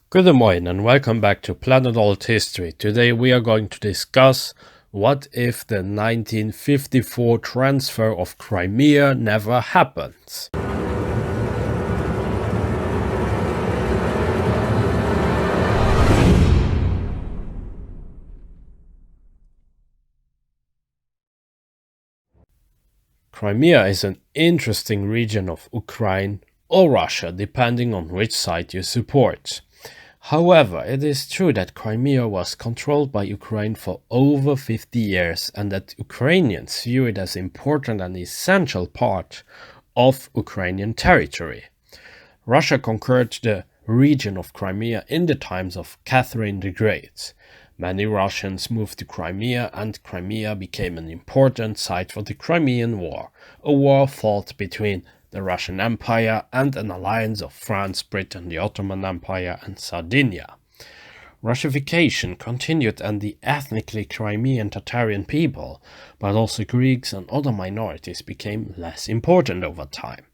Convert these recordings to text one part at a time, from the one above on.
Good morning and welcome back to Planet Althistory. Today we are going to discuss what if the 1954 transfer of Crimea never happens. Crimea is an interesting region of Ukraine or Russia, depending on which side you support. However, it is true that Crimea was controlled by Ukraine for over 50 years and that Ukrainians view it as important and essential part of Ukrainian territory. Russia conquered the region of Crimea in the times of Catherine the Great. Many Russians moved to Crimea, and Crimea became an important site for the Crimean War, a war fought between the Russian Empire and an alliance of France, Britain, the Ottoman Empire, and Sardinia. Russification continued, and the ethnically Crimean Tatarian people, but also Greeks and other minorities, became less important over time.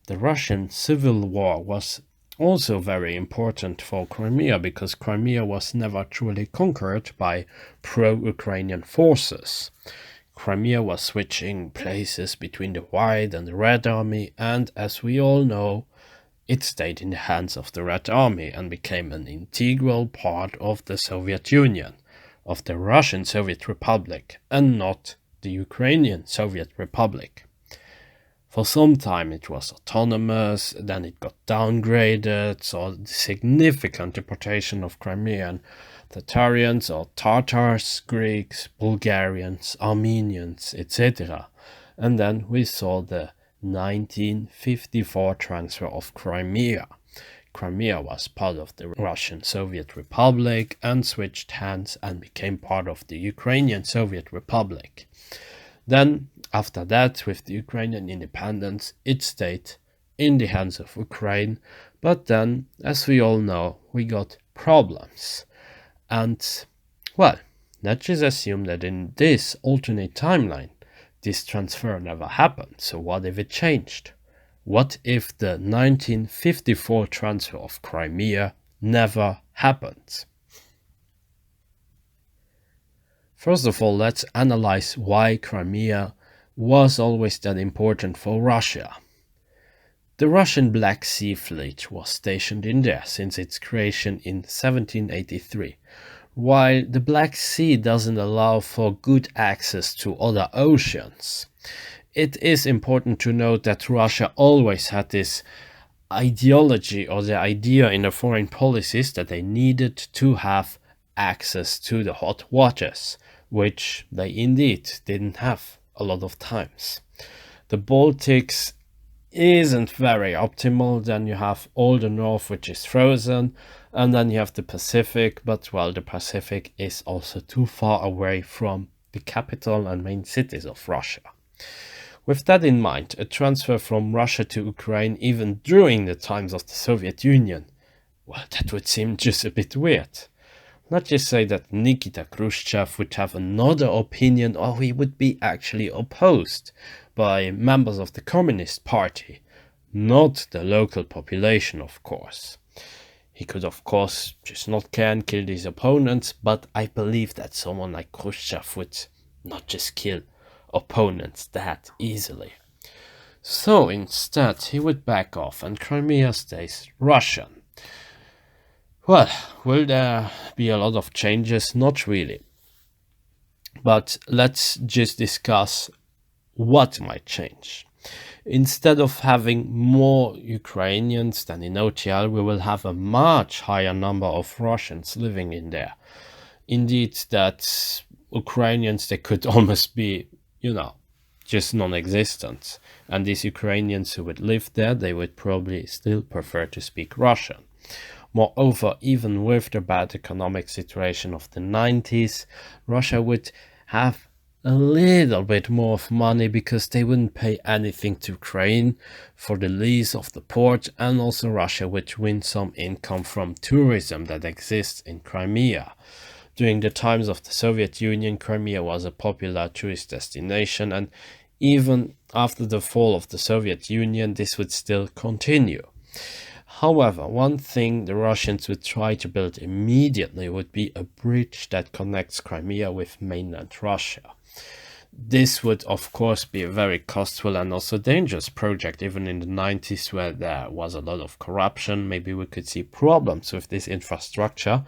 The Russian Civil War was also very important for Crimea because Crimea was never truly conquered by pro-Ukrainian forces. Crimea was switching places between the White and the Red Army, and as we all know, it stayed in the hands of the Red Army and became an integral part of the Soviet Union, of the Russian Soviet Republic, and not the Ukrainian Soviet Republic. For some time it was autonomous, then it got downgraded, saw significant deportation of Crimean Tatarians or Tatars, Greeks, Bulgarians, Armenians, etc. And then we saw the 1954 transfer of Crimea. Crimea was part of the Russian Soviet Republic and switched hands and became part of the Ukrainian Soviet Republic. Then, after that, with the Ukrainian independence, it stayed in the hands of Ukraine. But then, as we all know, we got problems. And, well, let's just assume that in this alternate timeline, this transfer never happened. So what if it changed? What if the 1954 transfer of Crimea never happened? First of all, let's analyze why Crimea was always that important for Russia. The Russian Black Sea Fleet was stationed in there since its creation in 1783. While the Black Sea doesn't allow for good access to other oceans, it is important to note that Russia always had this ideology or the idea in the foreign policies that they needed to have access to the hot waters, which they indeed didn't have a lot of times. The Baltics isn't very optimal. Then you have all the north, which is frozen, and then you have the Pacific, but well, the Pacific is also too far away from the capital and main cities of Russia. With that in mind, a transfer from Russia to Ukraine, even during the times of the Soviet Union, well, that would seem just a bit weird. Let's just say that Nikita Khrushchev would have another opinion, or he would be actually opposed by members of the Communist Party, not the local population, of course. He could, of course, just not care and kill his opponents, but I believe that someone like Khrushchev would not just kill opponents that easily. So instead, he would back off and Crimea stays Russian. Well, will there be a lot of changes? Not really. But let's just discuss what might change. Instead of having more Ukrainians than in OTL, we will have a much higher number of Russians living in there. Indeed, that Ukrainians, they could almost be, just non-existent. And these Ukrainians who would live there, they would probably still prefer to speak Russian. Moreover, even with the bad economic situation of the 90s, Russia would have a little bit more of money because they wouldn't pay anything to Ukraine for the lease of the port, and also Russia would win some income from tourism that exists in Crimea. During the times of the Soviet Union, Crimea was a popular tourist destination, and even after the fall of the Soviet Union, this would still continue. However, one thing the Russians would try to build immediately would be a bridge that connects Crimea with mainland Russia. This would, of course, be a very costful and also dangerous project, even in the 90s, where there was a lot of corruption. Maybe we could see problems with this infrastructure.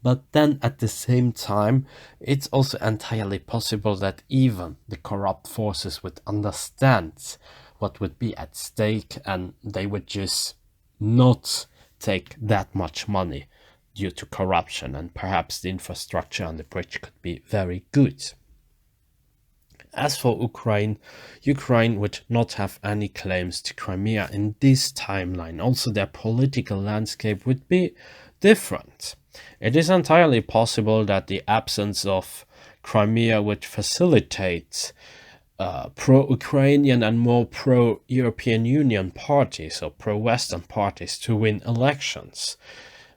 But then at the same time, it's also entirely possible that even the corrupt forces would understand what would be at stake, and they would just not take that much money due to corruption, and perhaps the infrastructure on the bridge could be very good. As for Ukraine, Ukraine would not have any claims to Crimea in this timeline. Also, their political landscape would be different. It is entirely possible that the absence of Crimea would facilitate pro-Ukrainian and more pro-European Union parties or pro-Western parties to win elections.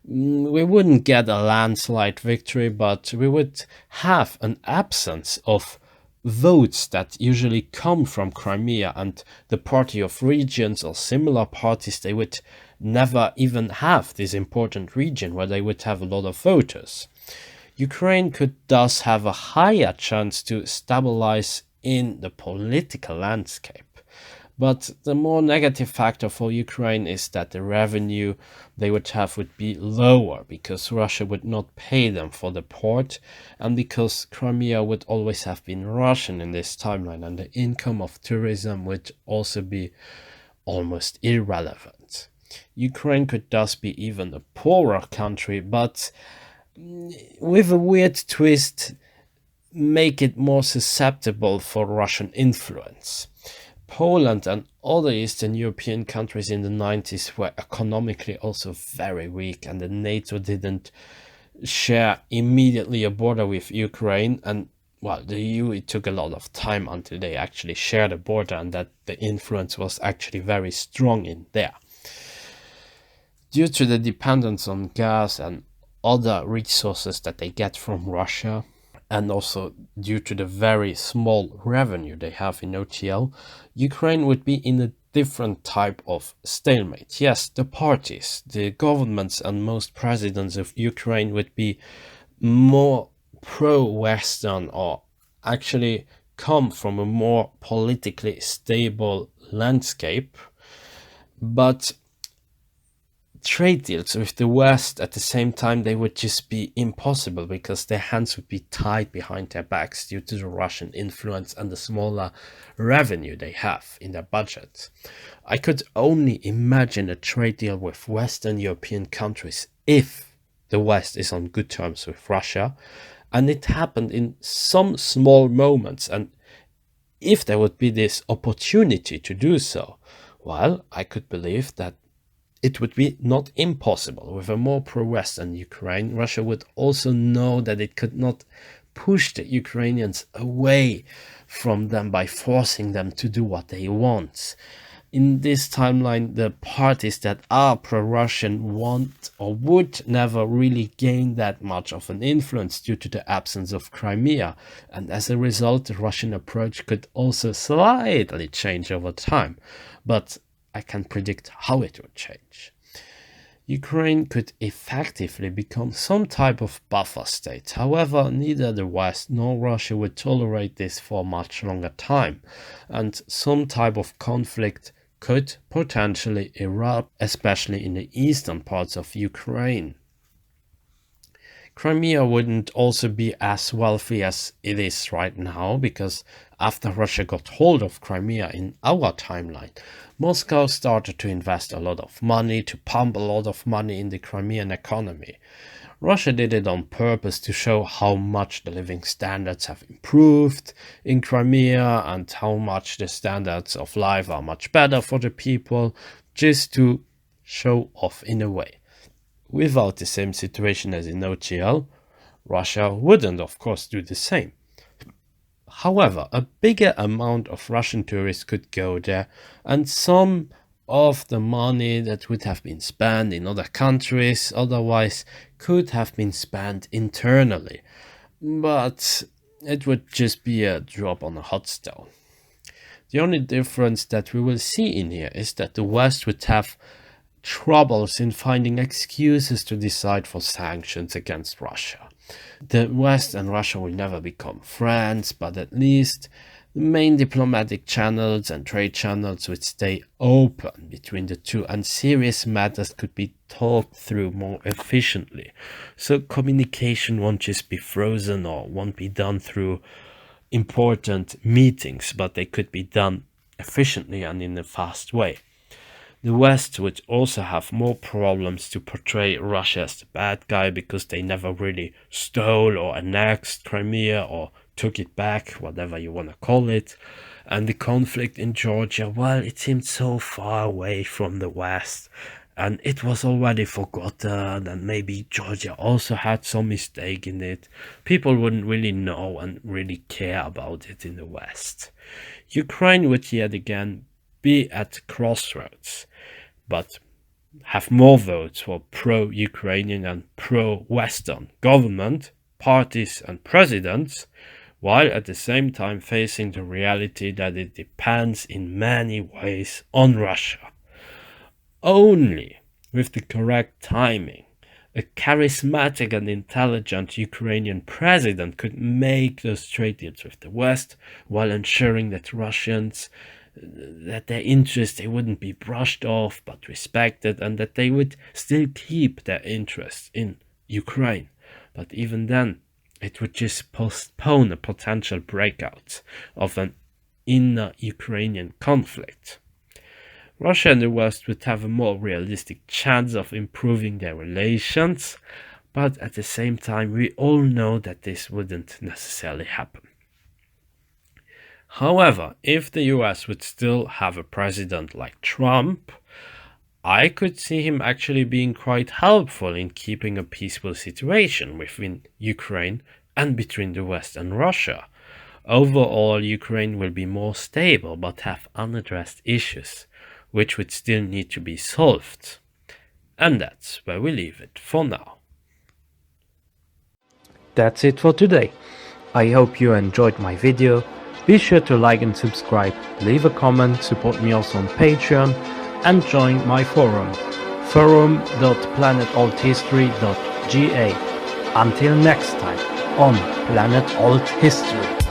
We wouldn't get a landslide victory, but we would have an absence of votes that usually come from Crimea, and the Party of Regions or similar parties, they would never even have this important region where they would have a lot of voters. Ukraine could thus have a higher chance to stabilize in the political landscape. But the more negative factor for Ukraine is that the revenue they would have would be lower, because Russia would not pay them for the port, and because Crimea would always have been Russian in this timeline, and the income of tourism would also be almost irrelevant. Ukraine could thus be even a poorer country, but with a weird twist, make it more susceptible for Russian influence. Poland and other Eastern European countries in the 90s were economically also very weak, and the NATO didn't share immediately a border with Ukraine, and well, the EU, it took a lot of time until they actually shared a border, and that the influence was actually very strong in there. Due to the dependence on gas and other resources that they get from Russia, and also due to the very small revenue they have in OTL, Ukraine would be in a different type of stalemate. Yes, the parties, the governments and most presidents of Ukraine would be more pro-Western, or actually come from a more politically stable landscape, but trade deals with the West at the same time, they would just be impossible, because their hands would be tied behind their backs due to the Russian influence and the smaller revenue they have in their budget. I could only imagine a trade deal with Western European countries if the West is on good terms with Russia, and it happened in some small moments, and if there would be this opportunity to do so, well, I could believe that it would be not impossible. With a more pro-Western Ukraine, Russia would also know that it could not push the Ukrainians away from them by forcing them to do what they want. In this timeline, the parties that are pro-Russian want or would never really gain that much of an influence due to the absence of Crimea, and as a result, the Russian approach could also slightly change over time. But I can predict how it would change. Ukraine could effectively become some type of buffer state. However, neither the West nor Russia would tolerate this for much longer time, and some type of conflict could potentially erupt, especially in the eastern parts of Ukraine. Crimea wouldn't also be as wealthy as it is right now, because after Russia got hold of Crimea in our timeline, Moscow started to invest a lot of money, to pump a lot of money in the Crimean economy. Russia did it on purpose to show how much the living standards have improved in Crimea and how much the standards of life are much better for the people, just to show off in a way. Without the same situation as in OTL, Russia wouldn't, of course, do the same. However, a bigger amount of Russian tourists could go there, and some of the money that would have been spent in other countries otherwise could have been spent internally. But it would just be a drop on a hot stone. The only difference that we will see in here is that the West would have troubles in finding excuses to decide for sanctions against Russia. The West and Russia will never become friends, but at least the main diplomatic channels and trade channels would stay open between the two, and serious matters could be talked through more efficiently. So communication won't just be frozen or won't be done through important meetings, but they could be done efficiently and in a fast way. The West would also have more problems to portray Russia as the bad guy because they never really stole or annexed Crimea or took it back, whatever you want to call it. And the conflict in Georgia, well, it seemed so far away from the West and it was already forgotten, and maybe Georgia also had some mistake in it. People wouldn't really know and really care about it in the West. Ukraine would yet again be at crossroads, but have more votes for pro-Ukrainian and pro-Western government, parties and presidents, while at the same time facing the reality that it depends in many ways on Russia. Only with the correct timing, a charismatic and intelligent Ukrainian president could make those trade deals with the West while ensuring that Russians, that their interests, they wouldn't be brushed off but respected, and that they would still keep their interests in Ukraine. But even then, it would just postpone a potential breakout of an inner Ukrainian conflict. Russia and the West would have a more realistic chance of improving their relations, but at the same time we all know that this wouldn't necessarily happen. However, if the US would still have a president like Trump, I could see him actually being quite helpful in keeping a peaceful situation within Ukraine and between the West and Russia. Overall, Ukraine will be more stable but have unaddressed issues, which would still need to be solved. And that's where we leave it for now. That's it for today. I hope you enjoyed my video. Be sure to like and subscribe, leave a comment, support me also on Patreon, and join my forum, forum.planetalthistory.ga. Until next time on Planet Alt History.